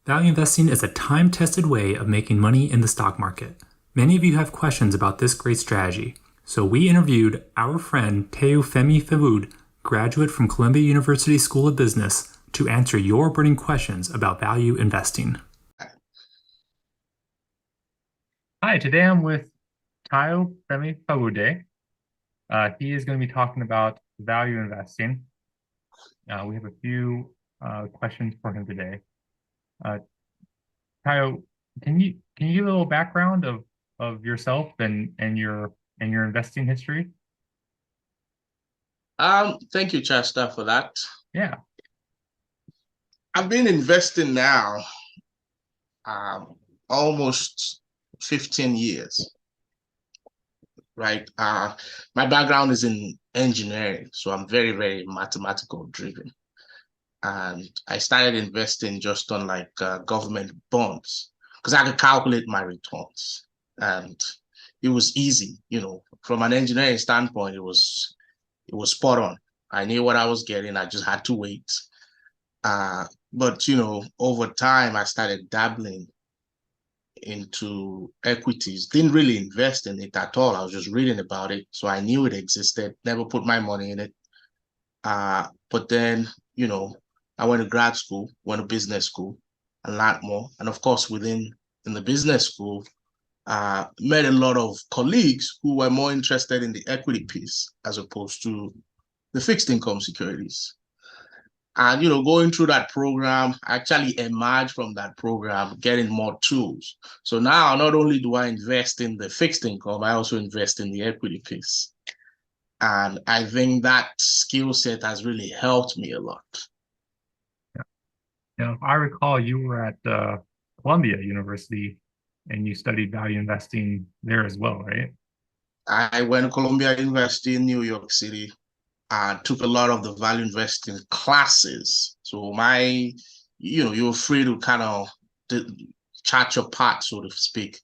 Value investing is a time-tested way of making money in the stock market. Many of you have questions about this great strategy, so we interviewed our friend Tayo Femi-Fowode, graduate from Columbia University School of Business, to answer your burning questions about value investing. Hi, today I'm with Tayo Femi-Fowode. He is going to be talking about value investing. We have a few questions for him today. Tayo, can you give a little background of yourself and your investing history? Thank you, Chester, for that. Yeah. I've been investing now almost 15 years, right? My background is in engineering, so I'm very, very mathematical driven. And I started investing just on government bonds because I could calculate my returns. And it was easy, from an engineering standpoint, it was spot on. I knew what I was getting. I just had to wait. But over time, I started dabbling into equities. Didn't really invest in it at all. I was just reading about it, so I knew it existed. Never put my money in it. But then, I went to grad school, went to business school, and learned more. And of course, in the business school, met a lot of colleagues who were more interested in the equity piece as opposed to the fixed income securities. And, going through that program, I actually emerged from that program getting more tools. So now not only do I invest in the fixed income, I also invest in the equity piece. And I think that skill set has really helped me a lot. I recall you were at Columbia University and you studied value investing there as well, right? I went to Columbia University in New York City. Took a lot of the value investing classes. So you're free to kind of chart your path, so to speak.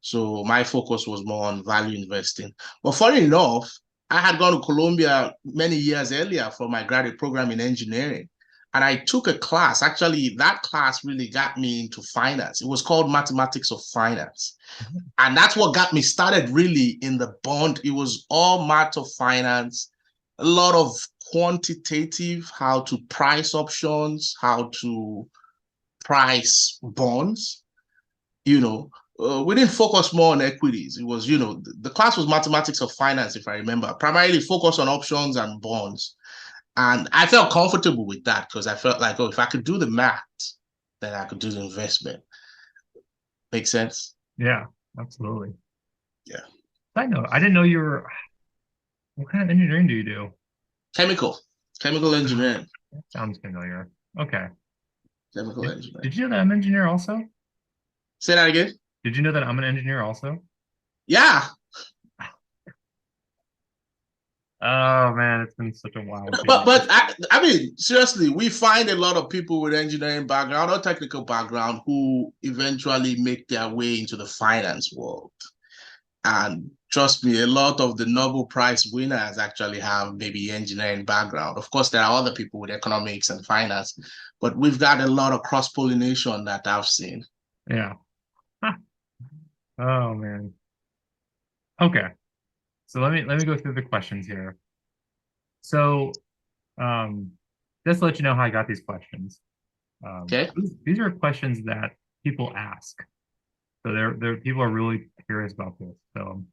So my focus was more on value investing. But funny enough, I had gone to Columbia many years earlier for my graduate program in engineering. And I took a class. Actually, that class really got me into finance. It was called Mathematics of Finance. Mm-hmm. And that's what got me started really in the bond. It was all math of finance, a lot of quantitative, how to price options, how to price bonds. We didn't focus more on equities. It was, the class was mathematics of finance, if I remember, primarily focused on options and bonds. And I felt comfortable with that because I felt like, if I could do the math, then I could do the investment. Make sense? Yeah, absolutely. Yeah. I know. I didn't know you were. What kind of engineering do you do? Chemical engineering. That sounds familiar. Okay. Chemical engineering. Did you know that I'm an engineer also? Say that again. Did you know that I'm an engineer also? Yeah. Oh man, it's been such a wild. But I mean, seriously, we find a lot of people with engineering background or technical background who eventually make their way into the finance world. And trust me, a lot of the Nobel Prize winners actually have maybe engineering background. Of course, there are other people with economics and finance, but we've got a lot of cross-pollination that I've seen. Yeah. Oh man. Okay. So let me go through the questions here. So just to let you know how I got these questions. Okay. These are questions that people ask. So they're people are really curious about this. So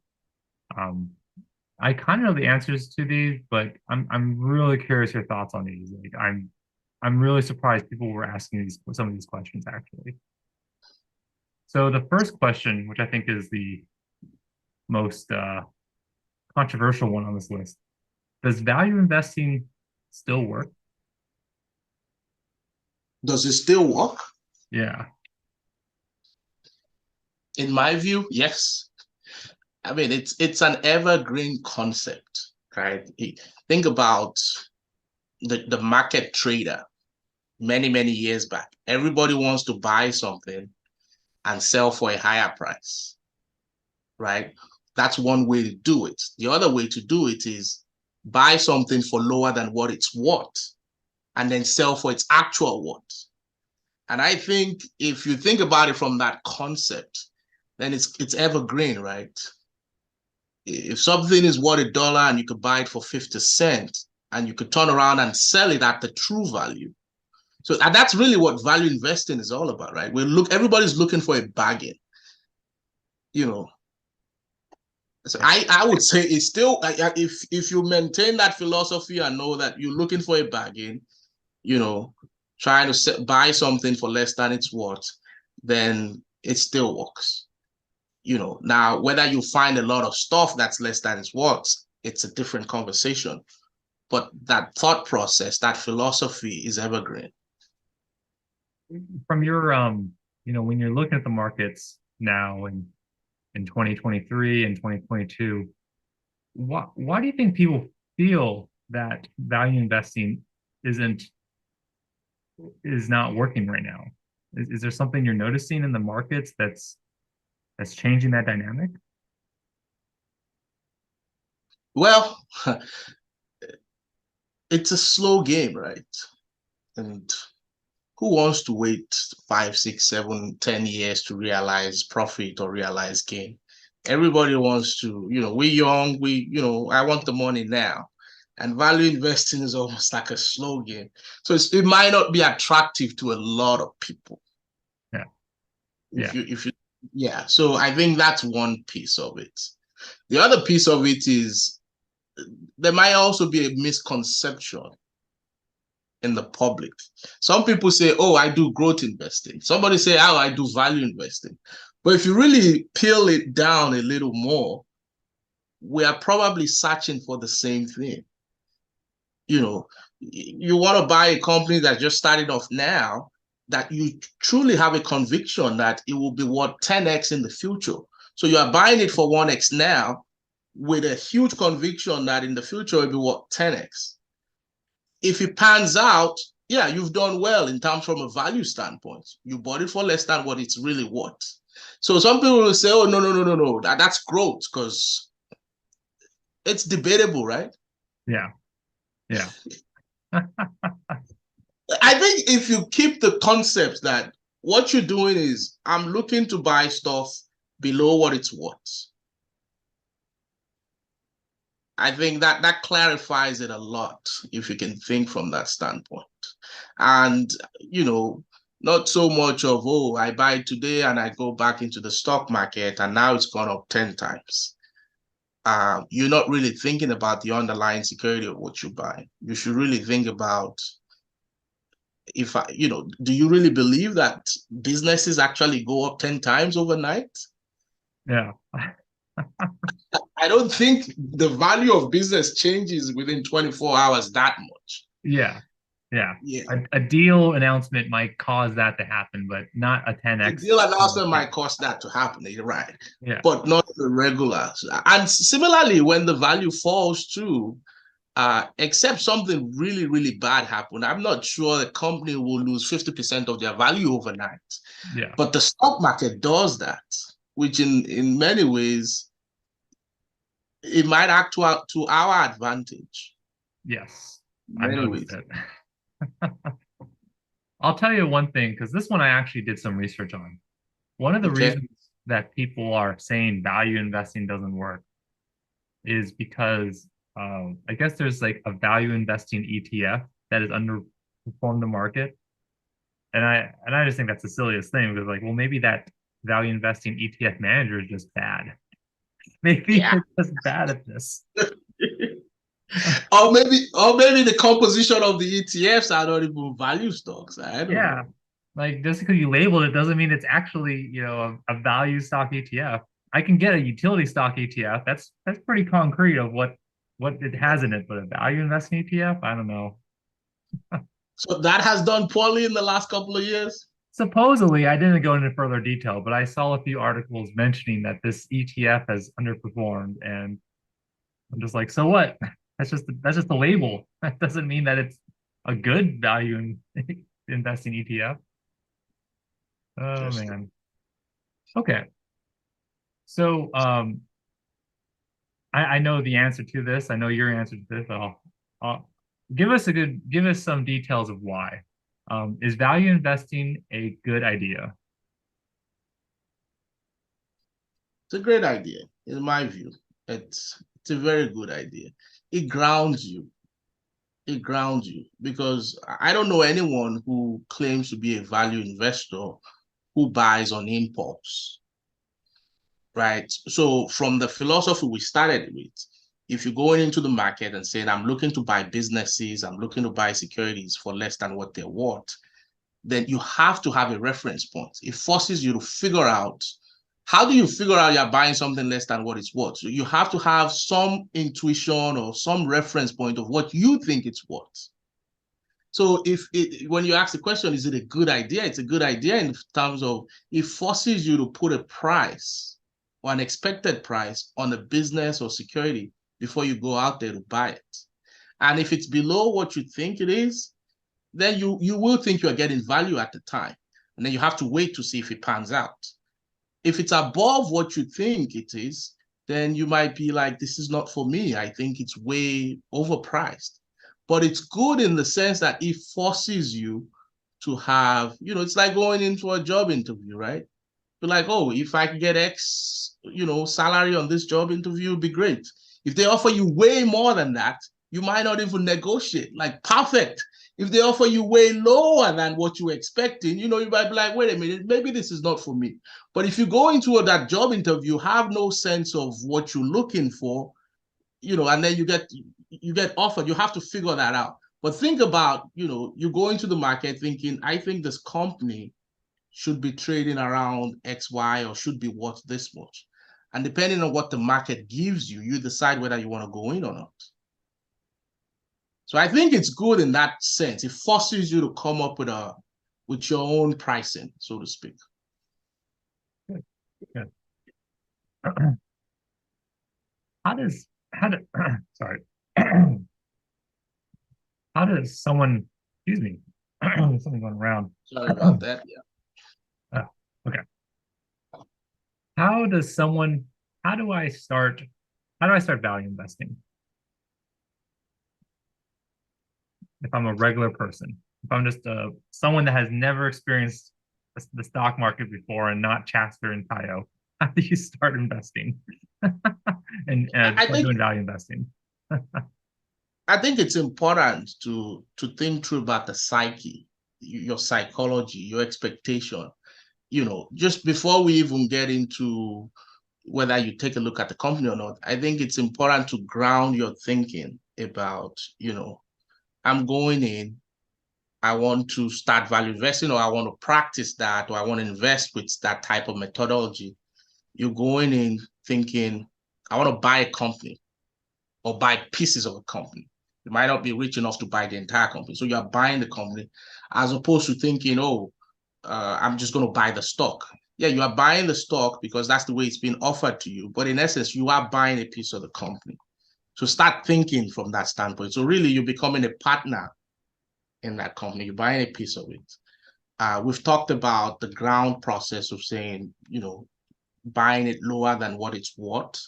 I kind of know the answers to these, but I'm really curious your thoughts on these. Like I'm really surprised people were asking some of these questions actually. So the first question, which I think is the most controversial one on this list, does value investing still work? Does it still work? Yeah. In my view, yes. I mean, it's an evergreen concept, right? Think about the market trader many, many years back. Everybody wants to buy something and sell for a higher price, right? That's one way to do it. The other way to do it is buy something for lower than what it's worth and then sell for its actual worth. And I think if you think about it from that concept, then it's evergreen, right? If something is worth $1 and you could buy it for 50 cents and you could turn around and sell it at the true value. So and that's really what value investing is all about, right? Everybody's looking for a bargain, you know. So Yeah. I would say it's still if you maintain that philosophy and know that you're looking for a bargain, you know, trying to buy something for less than it's worth, then it still works. You know, now whether you find a lot of stuff that's less than it's worth, it's a different conversation. But that thought process, that philosophy is evergreen. From your when you're looking at the markets now and in 2023 and 2022, why do you think people feel that value investing isn't is not working right now? Is there something you're noticing in the markets that's changing that dynamic? Well, it's a slow game, right? And who wants to wait 5, 6, 7, 10 years to realize profit or realize gain? Everybody wants to, we're young, I want the money now. And value investing is almost like a slow game. So it might not be attractive to a lot of people. Yeah. If Yeah. you, yeah. So I think that's one piece of it. The other piece of it is there might also be a misconception in the public. Some people say, oh, I do growth investing. Somebody say, oh, I do value investing. But if you really peel it down a little more, we are probably searching for the same thing. You want to buy a company that's just starting off now, that you truly have a conviction that it will be worth 10x in the future. So you are buying it for 1x now with a huge conviction that in the future it will be worth 10x. If it pans out, yeah, you've done well in terms from a value standpoint. You bought it for less than what it's really worth. So some people will say, oh, no, that's growth, because it's debatable, right? Yeah. Yeah. I think if you keep the concept that what you're doing is, I'm looking to buy stuff below what it's worth, I think that clarifies it a lot if you can think from that standpoint. And, not so much of, oh, I buy today and I go back into the stock market and now it's gone up 10 times. You're not really thinking about the underlying security of what you buy. You should really think about, do you really believe that businesses actually go up 10 times overnight? Yeah. I don't think the value of business changes within 24 hours that much. Yeah. Yeah. Yeah. A deal announcement might cause that to happen, but not a A 10x. deal announcement might cause that to happen, you're right, Yeah. but not the regular. And similarly, when the value falls too, except something really, really bad happened, I'm not sure the company will lose 50% of their value overnight. Yeah. But the stock market does that, which in many ways, it might act to our advantage. Yes. In I've many noticed ways. it. I'll tell you one thing, because this one I actually did some research on. One of the Okay. reasons that people are saying value investing doesn't work is because I guess there's like a value investing ETF that has underperformed the market. And I just think that's the silliest thing because like, well, maybe that value investing ETF manager is just bad. Maybe Yeah. they're just bad at this. or maybe the composition of the ETFs are not even value stocks. I don't Yeah. know. Like just because you label it doesn't mean it's actually, a value stock ETF. I can get a utility stock ETF. That's pretty concrete of what it has in it, but a value investing ETF, I don't know. So that has done poorly in the last couple of years. Supposedly, I didn't go into further detail, but I saw a few articles mentioning that this ETF has underperformed, and I'm just like, so what? That's just a label. That doesn't mean that it's a good value investing ETF. Oh Interesting. man. Okay. So I know the answer to this. I know your answer to this. I'll give us some details of why. Is value investing a good idea? It's a great idea, in my view. It's a very good idea. It grounds you. It grounds you because I don't know anyone who claims to be a value investor who buys on impulse, right? So from the philosophy we started with, if you're going into the market and saying, I'm looking to buy businesses, I'm looking to buy securities for less than what they're worth, then you have to have a reference point. It forces you to figure out how do you figure out you're buying something less than what it's worth. So you have to have some intuition or some reference point of what you think it's worth. So when you ask the question, is it a good idea? It's a good idea in terms of it forces you to put a price or an expected price on a business or security before you go out there to buy it. And if it's below what you think it is, then you will think you're getting value at the time. And then you have to wait to see if it pans out. If it's above what you think it is, then you might be like, this is not for me. I think it's way overpriced. But it's good in the sense that it forces you to have, it's like going into a job interview, right? You're like, oh, if I can get X, salary on this job interview, it'd be great. If they offer you way more than that, you might not even negotiate. Like, perfect. If they offer you way lower than what you're expecting, you might be like, wait a minute, maybe this is not for me. But if you go into that job interview, have no sense of what you're looking for, and then you get offered, you have to figure that out. But think about, you go into the market thinking, I think this company should be trading around XY or should be worth this much. And depending on what the market gives you, you decide whether you want to go in or not. So I think it's good in that sense. It forces you to come up with your own pricing, so to speak. Good. Good. How do sorry. How does someone, excuse me, something going around. Sorry about that. Yeah. Okay. How does someone, how do I start, how do I start value investing? If I'm a regular person, if I'm just someone that has never experienced the stock market before and not Chaster and Tayo, how do you start investing and I start think doing value investing? I think it's important to think through about the psyche, your psychology, your expectation. Just before we even get into whether you take a look at the company or not, I think it's important to ground your thinking about, I'm going in, I want to start value investing, or I want to practice that, or I want to invest with that type of methodology. You're going in thinking, I want to buy a company or buy pieces of a company. You might not be rich enough to buy the entire company. So you're buying the company as opposed to thinking, oh, I'm just going to buy the stock. Yeah, you are buying the stock because that's the way it's been offered to you. But in essence, you are buying a piece of the company. So start thinking from that standpoint. So really, you're becoming a partner in that company. You're buying a piece of it. We've talked about the ground process of saying, buying it lower than what it's worth.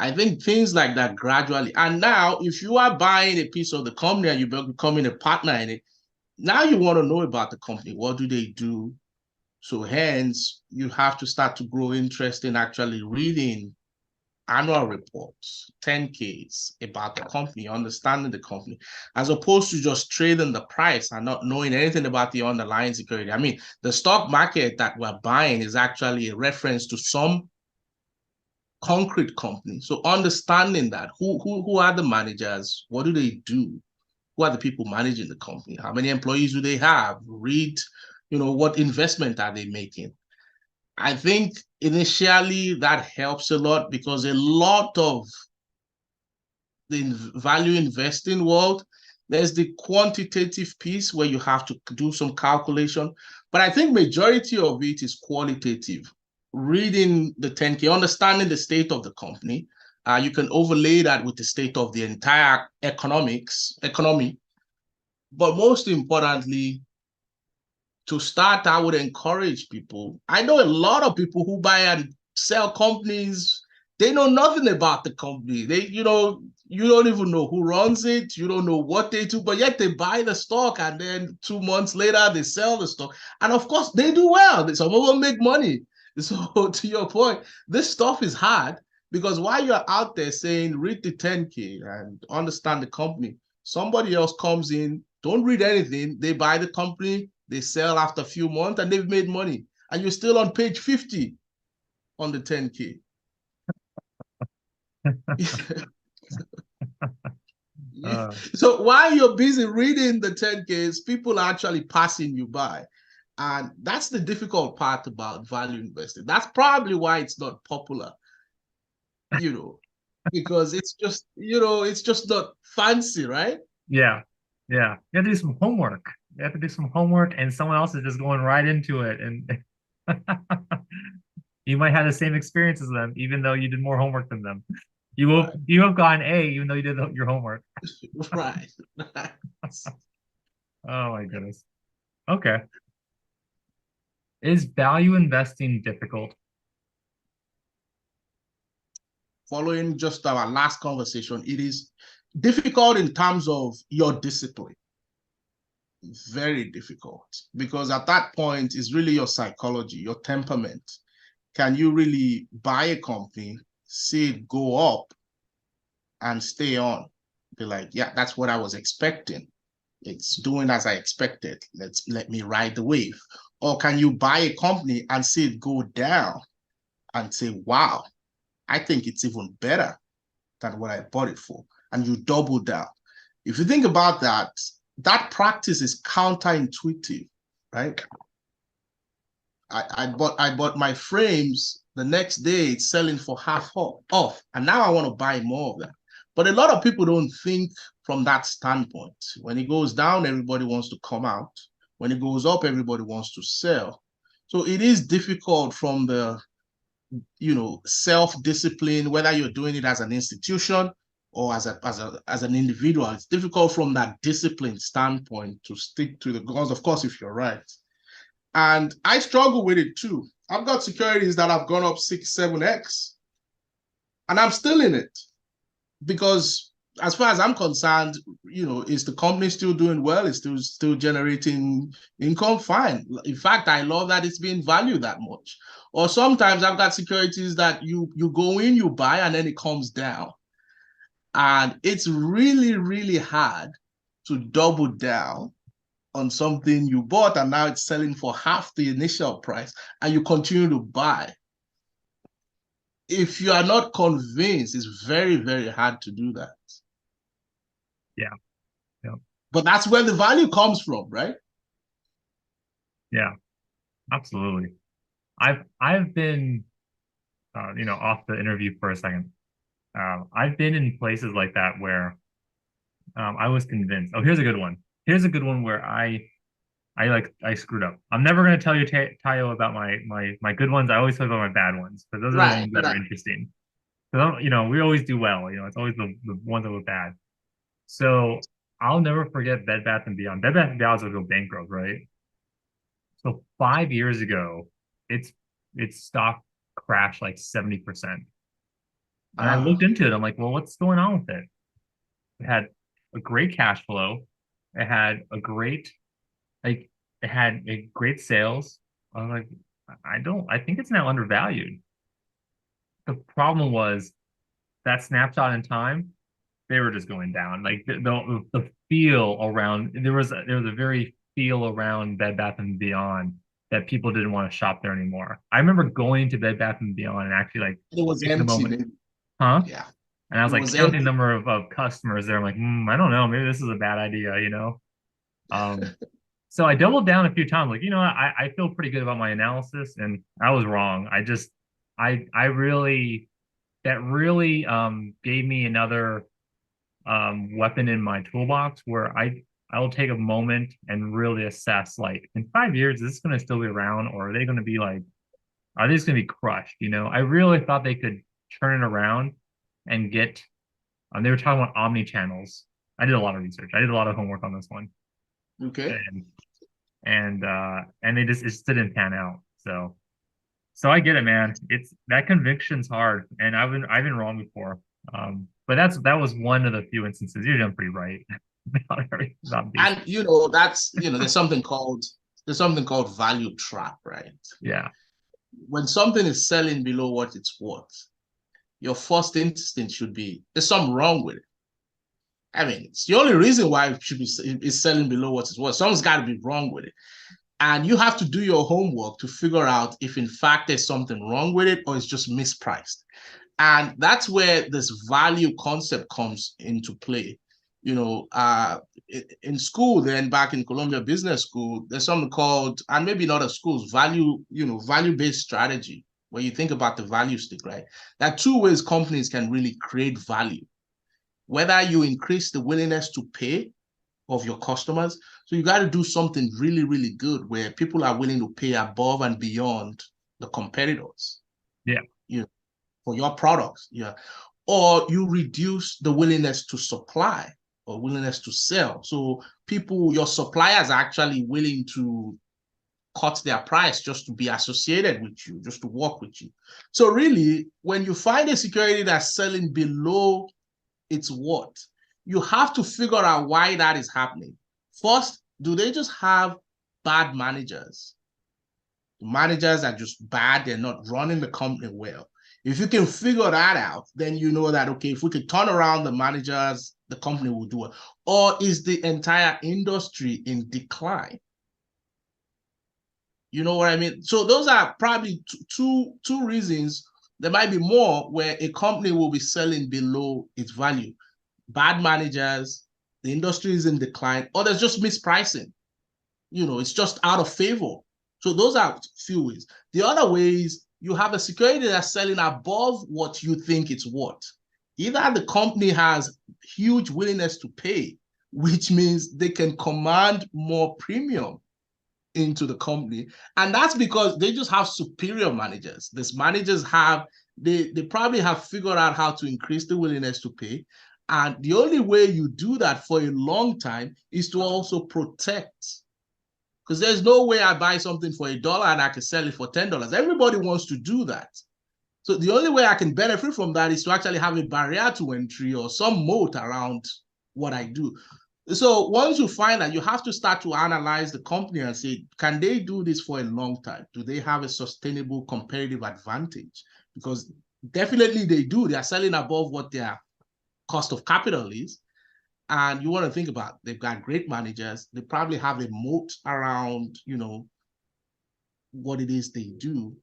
I think things like that gradually. And now, if you are buying a piece of the company and you're becoming a partner in it, now you want to know about the company. What do they do? So hence, you have to start to grow interest in actually reading annual reports, 10Ks about the company, understanding the company, as opposed to just trading the price and not knowing anything about the underlying security. I mean, the stock market that we're buying is actually a reference to some concrete company. So understanding that, who are the managers? What do they do? Who are the people managing the company? How many employees do they have? Read, what investment are they making? I think initially that helps a lot because a lot of the value investing world, there's the quantitative piece where you have to do some calculation, but I think majority of it is qualitative. Reading the 10K, understanding the state of the company, you can overlay that with the state of the entire economy, but most importantly, to start, I would encourage people. I know a lot of people who buy and sell companies. They know nothing about the company. You don't even know who runs it. You don't know what they do, but yet they buy the stock, and then 2 months later they sell the stock. And of course, they do well. Some of them make money. So to your point, this stuff is hard because while you're out there saying read the 10K and understand the company, somebody else comes in, don't read anything. They buy the company, they sell after a few months, and they've made money. And you're still on page 50 on the 10K. Uh, So while you're busy reading the 10Ks, people are actually passing you by. And that's the difficult part about value investing. That's probably why it's not popular, you know, because it's just not fancy, right? yeah, yeah. You have to do some homework. You have to do some homework, and someone else is just going right into it, and you might have the same experience as them, even though you did more homework than them. Right. You have gotten A, even though you did your homework. Right. Oh my goodness. Okay. Is value investing difficult? Following just our last conversation, it is difficult in terms of your discipline. Very difficult because at that point, it's really your psychology, your temperament. Can you really buy a company, see it go up, and stay on? Be like, yeah, that's what I was expecting. It's doing as I expected. Let me ride the wave. Or can you buy a company and see it go down and say, wow, I think it's even better than what I bought it for. And you double down. If you think about that, that practice is counterintuitive, right? I bought my frames the next day, it's selling for half off. And now I want to buy more of that. But a lot of people don't think from that standpoint. When it goes down, everybody wants to come out. When it goes up, everybody wants to sell. So it is difficult from the self-discipline, whether you're doing it as an institution or as an individual. It's difficult from that discipline standpoint to stick to the goals, of course, if you're right. And I struggle with it too. I've got securities that have gone up 6, 7x, and I'm still in it because, as far as I'm concerned, is the company still doing well? It's still generating income? Fine. In fact, I love that it's being valued that much. Or sometimes I've got securities that you go in, you buy, and then it comes down, and it's really, really hard to double down on something you bought and now it's selling for half the initial price and you continue to buy. If you are not convinced, it's very, very hard to do that. Yeah. Yeah. But that's where the value comes from, right? Yeah. Absolutely. I've been off the interview for a second. I've been in places like that where I was convinced. Oh, here's a good one. Here's a good one where I screwed up. I'm never going to tell you, Tayo, about my good ones. I always talk about my bad ones because those are the Right, ones that are right. interesting. Because we always do well. It's always the ones that were bad. So I'll never forget Bed Bath and Beyond. Bed Bath and Beyond was go bankrupt, right? So 5 years ago, its its stock crashed like 70%. And I looked Ah, into it. I'm like, well, what's going on with it? It had a great cash flow. It had a great like it had a great sales. I was like, I think it's now undervalued. The problem was that snapshot in time, they were just going down. Like the feel around there was a very feel around Bed Bath and Beyond that people didn't want to shop there anymore. I remember going to Bed Bath and Beyond and actually like it was taking a empty. moment, huh? Yeah, And I was it like was counting the empty. number of customers there. I'm like, I don't know, maybe this is a bad idea. So I doubled down a few times, like, I feel pretty good about my analysis, and I was wrong. I really that really gave me another weapon in my toolbox where I will take a moment and really assess, like, in 5 years, is this going to still be around, or are they just going to be crushed? I really thought they could turn it around and get. They were talking about omni channels. I did a lot of research. I did a lot of homework on this one, Okay. and and they just it just didn't pan out. So So I get it, man. It's that conviction's hard, and I've been wrong before. But that was one of the few instances. Usually I'm pretty right about these. And that's there's something called value trap, right? Yeah, When something is selling below what it's worth, your first instinct should be there's something wrong with it. I mean, it's the only reason why it should be is selling below what it's worth. Something's got to be wrong with it. And you have to do your homework to figure out if in fact there's something wrong with it or it's just mispriced. And that's where this value concept comes into play. In school, then back in Columbia Business School, there's something called, and maybe not at schools, value-based strategy, where you think about the value stick, right? There are two ways companies can really create value. Whether you increase the willingness to pay of your customers. So you got to do something really, really good where people are willing to pay above and beyond the competitors. yeah, For your products. Yeah. Or you reduce the willingness to supply or willingness to sell. So your suppliers are actually willing to cut their price just to be associated with you, just to work with you. So really, when you find a security that's selling below its worth, you have to figure out why that is happening. First, do they just have bad managers? The managers are just bad. They're not running the company well. If you can figure that out, then you know that, okay, if we could turn around the managers, the company will do it. Or is the entire industry in decline? You know what I mean? So those are probably two reasons. There might be more where a company will be selling below its value. Bad managers, the industry is in decline, or there's just mispricing. It's just out of favor. So those are few ways. The other way is you have a security that's selling above what you think it's worth. Either the company has huge willingness to pay, which means they can command more premium into the company. And that's because they just have superior managers. These managers they probably have figured out how to increase the willingness to pay. And the only way you do that for a long time is to also protect. Because there's no way I buy something for $1 and I can sell it for $10. Everybody wants to do that. So the only way I can benefit from that is to actually have a barrier to entry or some moat around what I do. So once you find that, you have to start to analyze the company and say, can they do this for a long time? Do they have a sustainable competitive advantage? Because definitely they do. They are selling above what their cost of capital is. And you want to think about, they've got great managers. They probably have a moat around, what it is they do.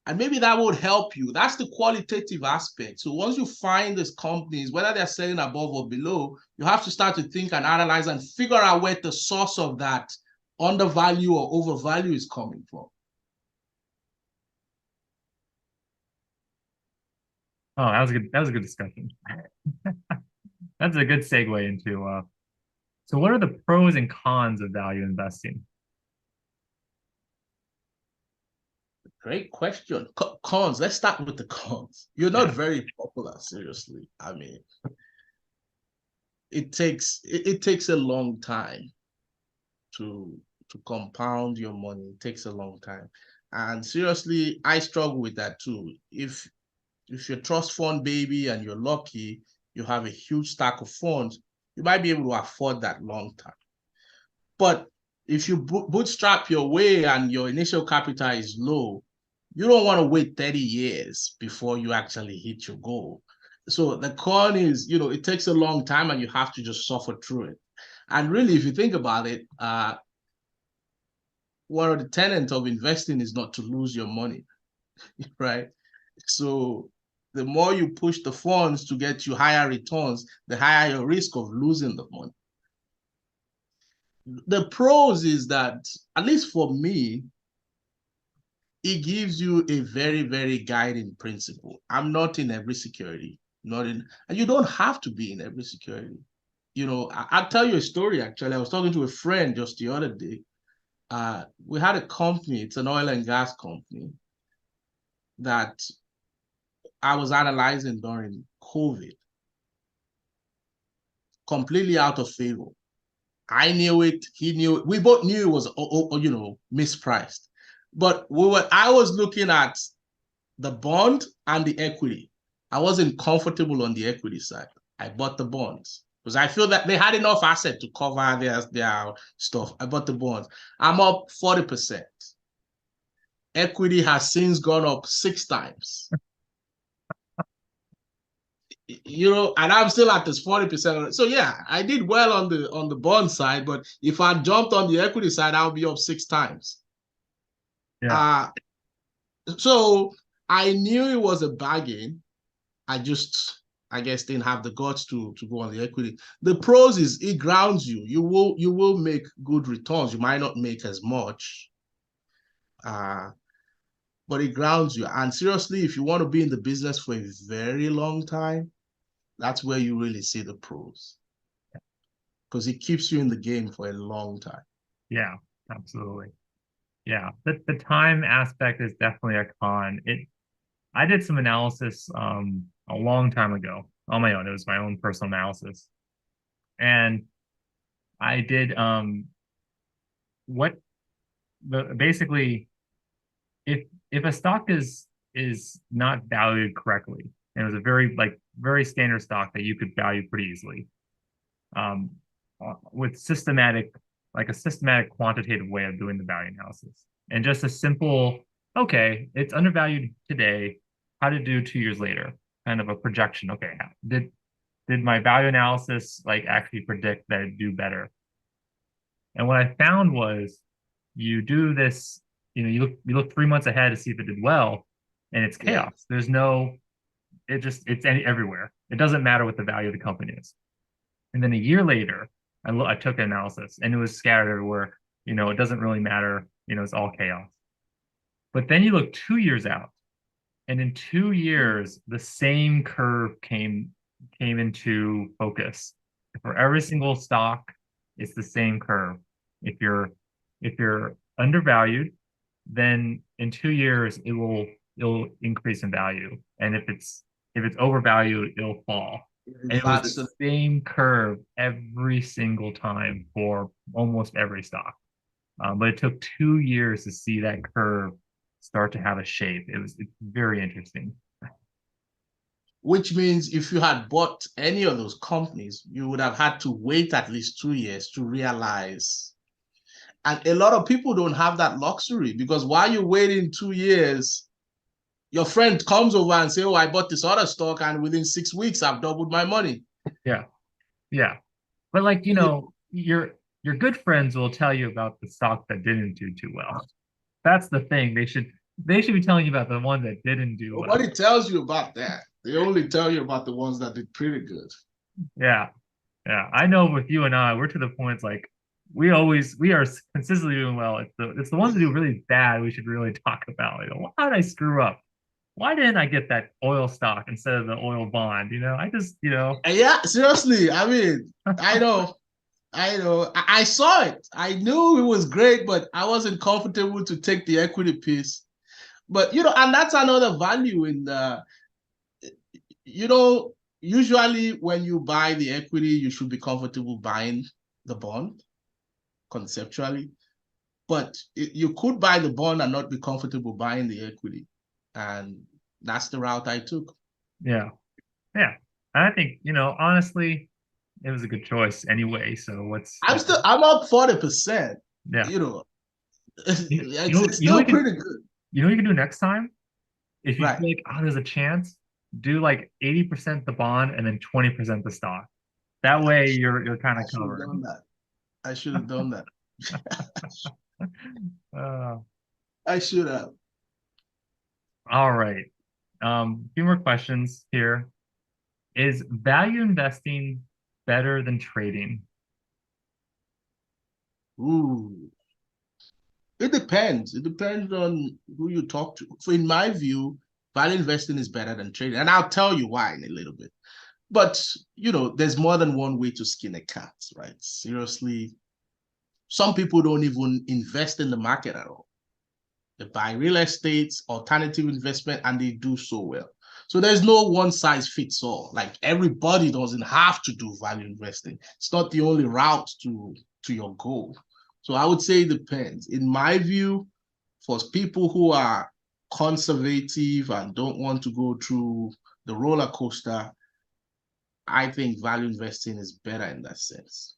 And maybe that would help you. That's the qualitative aspect. So once you find these companies, whether they're selling above or below, you have to start to think and analyze and figure out where the source of that undervalue or overvalue is coming from. Oh, that was a good discussion. That's a good segue into so what are the pros and cons of value investing? Great question. Cons. Let's start with the cons. You're not Yeah. very popular, seriously. I mean, it takes a long time to compound your money. It takes a long time. And seriously, I struggle with that too. If you're trust fund baby and you're lucky, you have a huge stack of funds, you might be able to afford that long term. But if you bootstrap your way and your initial capital is low, you don't want to wait 30 years before you actually hit your goal. So the con is, it takes a long time and you have to just suffer through it. And really, if you think about it, one of the tenets of investing is not to lose your money, right? So the more you push the funds to get you higher returns, the higher your risk of losing the money. The pros is that, at least for me, it gives you a very, very guiding principle. I'm not in every security, and you don't have to be in every security. I'll tell you a story, actually. I was talking to a friend just the other day. We had a company, it's an oil and gas company, that I was analyzing during COVID. Completely out of favor. I knew it, he knew it. We both knew it was, mispriced. But I was looking at the bond and the equity. I wasn't comfortable on the equity side. I bought the bonds because I feel that they had enough asset to cover their stuff. I bought the bonds. I'm up 40%. Equity has since gone up 6 times. And I'm still at this 40%. So yeah, I did well on the bond side, but if I jumped on the equity side, I'll be up 6 times. Yeah. Uh so I knew it was a bargain. I just, I guess, didn't have the guts to go on the equity. The pros is it grounds you. You will make good returns. You might not make as much, but it grounds you. And seriously, if you want to be in the business for a very long time, that's where you really see the pros, because it keeps you in the game for a long time. Yeah, absolutely. Yeah. The time aspect is definitely a con. I did some analysis a long time ago on my own. It was my own personal analysis. And I did what the basically if a stock is not valued correctly, and it was a very standard stock that you could value pretty easily, um, with a systematic quantitative way of doing the value analysis, and just a simple, okay, it's undervalued today. How did it do 2 years later? Kind of a projection. Okay, did my value analysis like actually predict that it'd do better? And what I found was you do this, you look 3 months ahead to see if it did well, and it's Yeah. chaos. There's no, it's everywhere. It doesn't matter what the value of the company is. And then a year later, I took an analysis and it was scattered everywhere. It doesn't really matter. It's all chaos. But then you look 2 years out, and in 2 years, the same curve came into focus. For every single stock, it's the same curve. If you're undervalued, then in 2 years it'll increase in value. And if it's overvalued, it'll fall. And it was That's the the same curve every single time for almost every stock. But it took 2 years to see that curve start to have a shape. It's very interesting. which means if you had bought any of those companies, you would have had to wait at least 2 years to realize. And a lot of people don't have that luxury, because while you're waiting 2 years, your friend comes over and say, "Oh, I bought this other stock, and within 6 weeks, I've doubled my money." Yeah, yeah. But like, your good friends will tell you about the stock that didn't do too well. That's the thing. They should be telling you about the one that didn't do well. Nobody tells you about that. They only tell you about the ones that did pretty good. Yeah. Yeah. I know with you and I, we're to the point it's like we are consistently doing well. It's the ones that do really bad we should really talk about. Why did I screw up? Why didn't I get that oil stock instead of the oil bond? I just, And yeah, seriously. I mean, I know. I saw it. I knew it was great, but I wasn't comfortable to take the equity piece. But and that's another value in the, you know, usually when you buy the equity, you should be comfortable buying the bond conceptually. But you could buy the bond and not be comfortable buying the equity. And that's the route I took. yeah. Yeah. I think, honestly, it was a good choice anyway. So I'm up 40%. yeah. You know, You, you know, it's you know, still what you can, pretty good. you know what you can do next time? If you Right. feel like, oh, there's a chance, do like 80% the bond and then 20% the stock. That way you're kind of I should have covered. done that. I should have done that. Uh, I should have. all right. A few more questions here. Is value investing better than trading? Ooh. It depends. It depends on who you talk to. So in my view, value investing is better than trading. And I'll tell you why in a little bit. But, there's more than one way to skin a cat, right? Seriously, some people don't even invest in the market at all. They buy real estate, alternative investment, and they do so well. So there's no one size fits all. Like, everybody doesn't have to do value investing. It's not the only route to your goal. So I would say it depends. In my view, For people who are conservative and don't want to go through the roller coaster, I think value investing is better in that sense.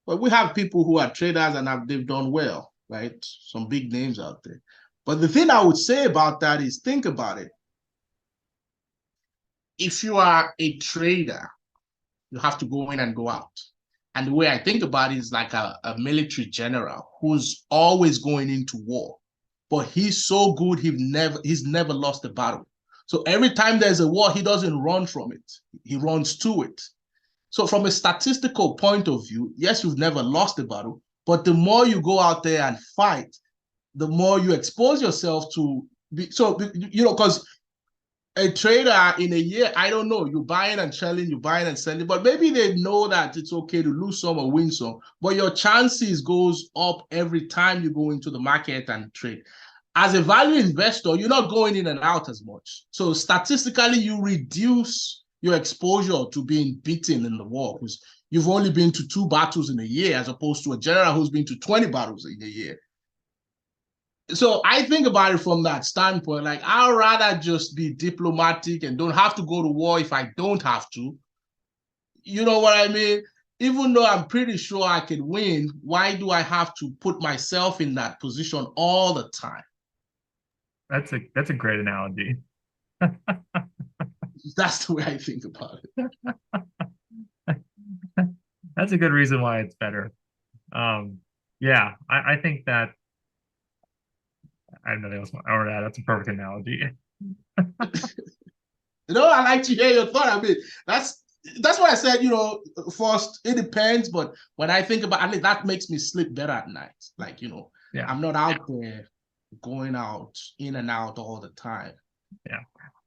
But we have people who are traders and they've done well, right? Some big names out there. But the thing I would say about that is think about it. If you are a trader, you have to go in and go out. And the way I think about it is like a military general who's always going into war. But he's so good, he's never lost a battle. So every time there's a war, he doesn't run from it. He runs to it. So from a statistical point of view, yes, you've never lost a battle, but the more you go out there and fight, the more you expose yourself to because a trader in a year, I don't know, you're buying and selling, you're buying and selling, but maybe they know that it's okay to lose some or win some, but your chances goes up every time you go into the market and trade. As a value investor, you're not going in and out as much. So statistically, you reduce your exposure to being beaten in the war because you've only been to 2 battles in a year as opposed to a general who's been to 20 battles in a year. So I think about it from that standpoint. Like, I'd rather just be diplomatic and don't have to go to war if I don't have to. You know what I mean? Even though I'm pretty sure I could win, why do I have to put myself in that position all the time? That's a great analogy. That's the way I think about it. That's a good reason why it's better. Yeah, I think that I have nothing else. That's a perfect analogy. I like to hear your thought. I mean, that's what I said. First, it depends, but when I think about, I mean, that makes me sleep better at night. Like, yeah. I'm not out there going out in and out all the time. Yeah,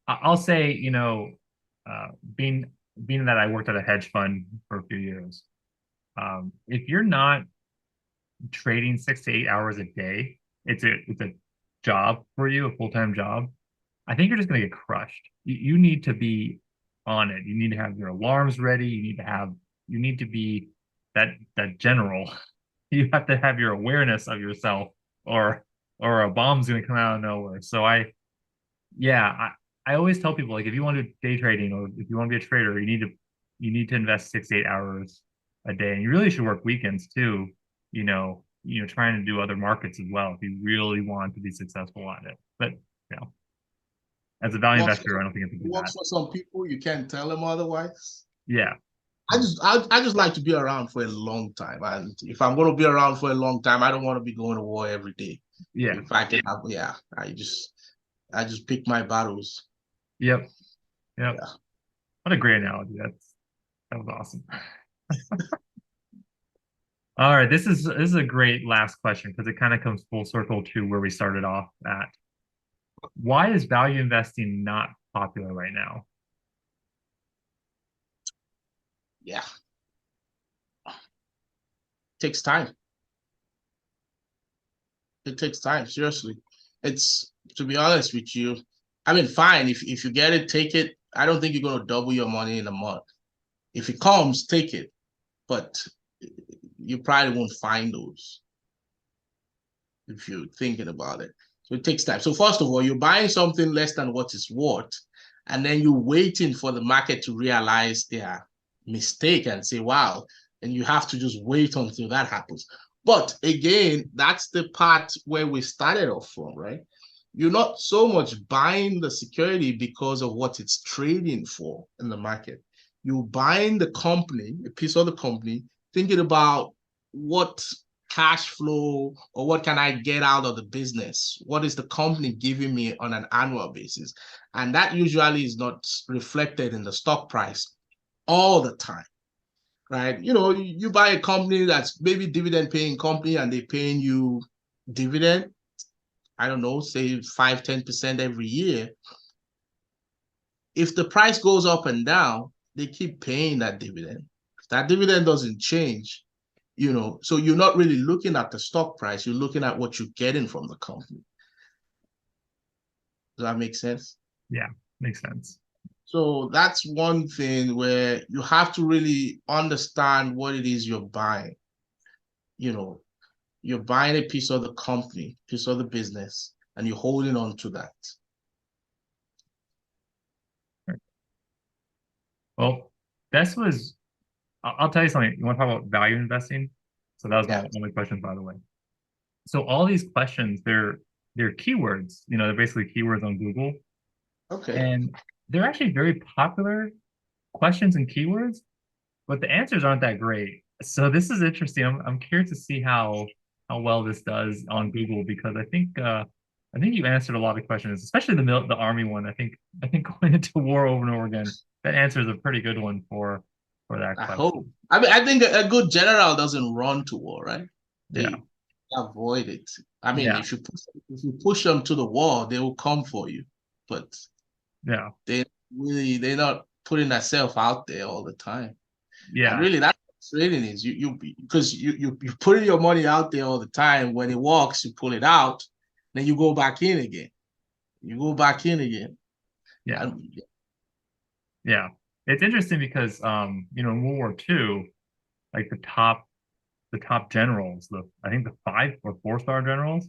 I'll say, being that I worked at a hedge fund for a few years, if you're not trading 6 to 8 hours a day, it's a job for you, a full-time job. I think you're just going to get crushed. You need to be on it. You need to have your alarms ready. You need to be that general. You have to have your awareness of yourself, or a bomb's going to come out of nowhere. So I always tell people, like, if you want to do day trading or if you want to be a trader, you need to invest 6 to 8 hours a day, and you really should work weekends too. Trying to do other markets as well if you really want to be successful at it. But as a value investor, I don't think it's works for some people. You can't tell them otherwise. Yeah. I just like to be around for a long time, and if I'm going to be around for a long time, I don't want to be going to war every day. Yeah. If I can have, I just pick my battles. Yep. Yeah. What a great analogy. That was awesome. All right, this is a great last question because it kind of comes full circle to where we started off at. Why is value investing not popular right now? Yeah. It takes time. It takes time, seriously. It's, to be honest with you, I mean, fine, if you get it, take it. I don't think you're going to double your money in a month. If it comes, take it. But you probably won't find those if you're thinking about it. So it takes time. So first of all, you're buying something less than what it's worth, and then you're waiting for the market to realize their mistake and say, wow, and you have to just wait until that happens. But again, that's the part where we started off from, right? You're not so much buying the security because of what it's trading for in the market. You're buying the company, a piece of the company, thinking about what cash flow or what can I get out of the business? What is the company giving me on an annual basis? And that usually is not reflected in the stock price all the time, right? You buy a company that's maybe dividend paying company and they're paying you dividend, I don't know, say 5-10% every year. If the price goes up and down, they keep paying that dividend. If that dividend doesn't change, so you're not really looking at the stock price, you're looking at what you're getting from the company. Does that make sense? Yeah, makes sense. So that's one thing where you have to really understand what it is you're buying. You're buying a piece of the company, piece of the business, and you're holding on to that. Well, this was, I'll tell you something. You want to talk about value investing? So that was my Yeah. only question, by the way. So all these questions, they're keywords. They're basically keywords on Google, Okay. and they're actually very popular questions and keywords, but the answers aren't that great. So this is interesting. I'm curious to see how well this does on Google, because I think you answered a lot of questions, especially the army one. I think going into war over and over again, that answer is a pretty good one for that I hope. question. I mean, I think a good general doesn't run to war, right? Yeah, They avoid it. I mean, yeah, if you push them to the wall, they will come for you. But yeah, they're not putting themselves out there all the time. And yeah, really, that's what trading is. Because you putting your money out there all the time. When it works, you pull it out, then you go back in again. You go back in again. yeah, And yeah. It's interesting because in World War II, like the top generals, I think the 5 or 4 star generals,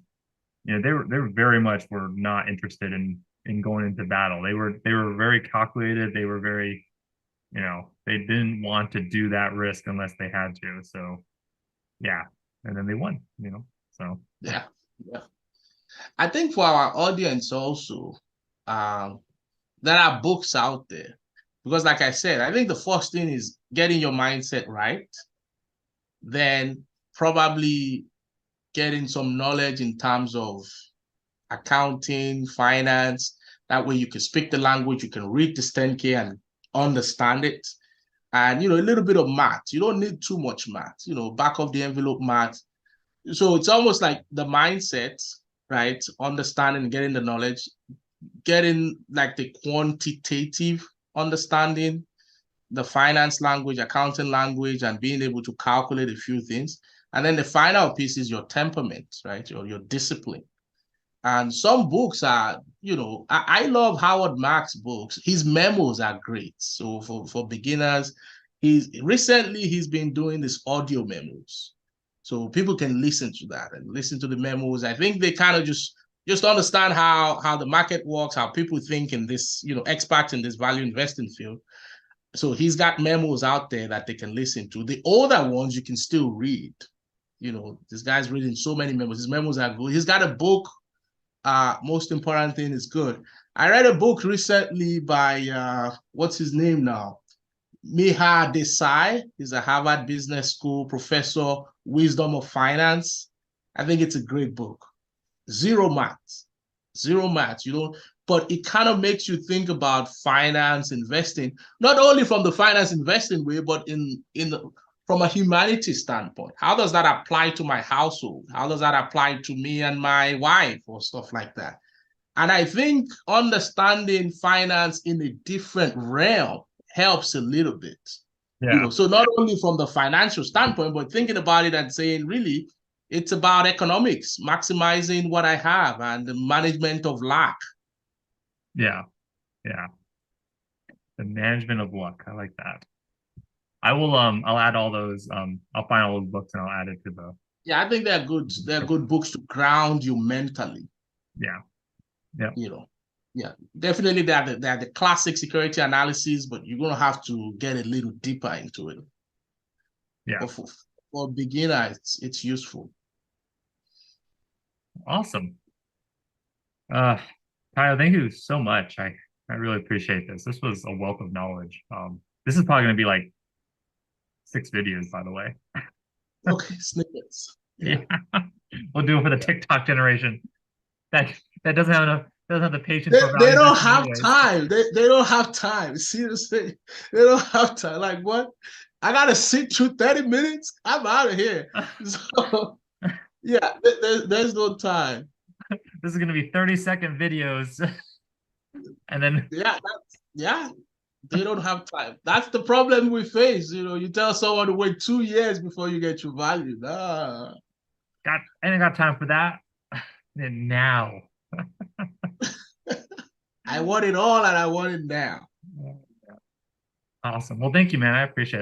they were very much were not interested in going into battle. They were very calculated. They were very, they didn't want to do that risk unless they had to. So yeah, and then they won. So yeah, yeah. I think for our audience also, um, there are books out there. Because like I said, I think the first thing is getting your mindset right, then probably getting some knowledge in terms of accounting, finance. That way you can speak the language, you can read this 10K and understand it. And a little bit of math. You don't need too much math, back of the envelope math. So it's almost like the mindset, right? Understanding, getting the knowledge, getting like the quantitative understanding, the finance language, accounting language, and being able to calculate a few things. And then the final piece is your temperament, right? Your discipline. And some books are, I love Howard Marks' books. His memos are great. So for beginners, he's been doing this audio memos. So people can listen to that and listen to the memos. I think they kind of just understand how the market works, how people think in this, experts in this value investing field. So he's got memos out there that they can listen to. The older ones you can still read. This guy's reading so many memos. His memos are good. He's got a book. Most important thing is good. I read a book recently by what's his name now? Miha Desai. He's a Harvard Business School professor, Wisdom of Finance. I think it's a great book. Zero maths, zero maths. But it kind of makes you think about finance investing, not only from the finance investing way, but from a humanity standpoint. How does that apply to my household? How does that apply to me and my wife or stuff like that? And I think understanding finance in a different realm helps a little bit. yeah, So not only from the financial standpoint, but thinking about it and saying, really, it's about economics, maximizing what I have and the management of lack. yeah, yeah. The management of luck. I like that. I'll add all those. I'll find all those books and I'll add it to the. Yeah, I think they're good. They're good books to ground you mentally. Yeah, yeah, You know, yeah, definitely they're the classic security analysis, but you're gonna have to get a little deeper into it. yeah. But for a beginner, it's useful. Awesome. Uh, Kyle, thank you so much. I really appreciate this. This was a wealth of knowledge. This is probably going to be like 6 videos, by the way. Okay, snippets. Yeah, Yeah. we'll do it for the Yeah. TikTok generation. That that doesn't have the patience They, for they value don't investing have anyways. time. They don't have time. Seriously, they don't have time. Like what? I gotta sit through 30 minutes. I'm out of here. So yeah, there's no time. This is going to be 30-second videos, and then Yeah, yeah. They don't have time. That's the problem we face. You tell someone to wait 2 years before you get your value. Nah. I ain't got time for that. And now. I want it all and I want it now. Awesome. Well, thank you, man. I appreciate it.